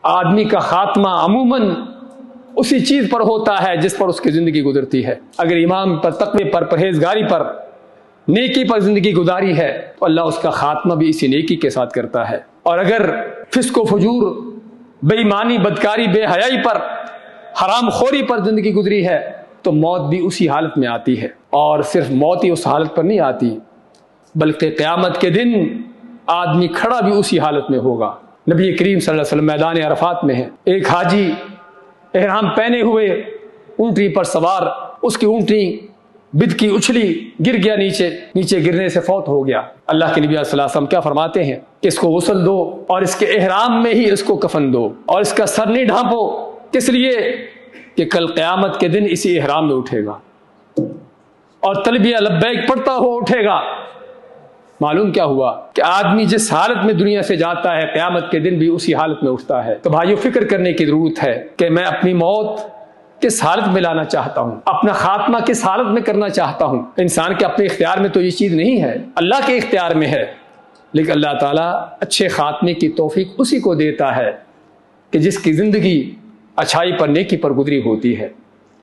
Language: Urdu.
آدمی کا خاتمہ عموماً اسی چیز پر ہوتا ہے جس پر اس کی زندگی گزرتی ہے۔ اگر ایمان پر، تقوی پر، پرہیزگاری پر، نیکی پر زندگی گزاری ہے تو اللہ اس کا خاتمہ بھی اسی نیکی کے ساتھ کرتا ہے، اور اگر فسق و فجور، بے ایمانی، بدکاری، بے حیائی پر، حرام خوری پر زندگی گزری ہے تو موت بھی اسی حالت میں آتی ہے۔ اور صرف موت ہی اس حالت پر نہیں آتی بلکہ قیامت کے دن آدمی کھڑا بھی اسی حالت میں ہوگا۔ نبی کریم صلی اللہ علیہ وسلم میدان عرفات میں ہیں، ایک حاجی احرام پہنے ہوئے اونٹنی پر سوار، اس کی اونٹنی بدکی، اچھلی، گر گیا، نیچے گرنے سے فوت ہو گیا۔ اللہ کے نبی صلی اللہ علیہ وسلم کیا فرماتے ہیں کہ اس کو غسل دو اور اس کے احرام میں ہی اس کو کفن دو، اور اس کا سر نہیں ڈھانپو، کس لیے کہ کل قیامت کے دن اسی احرام میں اٹھے گا اور تلبیہ لبیک پڑھتا ہو اٹھے گا۔ معلوم کیا ہوا کہ آدمی جس حالت میں دنیا سے جاتا ہے قیامت کے دن بھی اسی حالت میں اٹھتا ہے۔ تو بھائیو، فکر کرنے کی ضرورت ہے کہ میں اپنی موت کس حالت میں لانا چاہتا ہوں، اپنا خاتمہ کس حالت میں کرنا چاہتا ہوں۔ انسان کے اپنے اختیار میں تو یہ چیز نہیں ہے، اللہ کے اختیار میں ہے، لیکن اللہ تعالیٰ اچھے خاتمے کی توفیق اسی کو دیتا ہے کہ جس کی زندگی اچھائی پر، نیکی پر گزری ہوتی ہے۔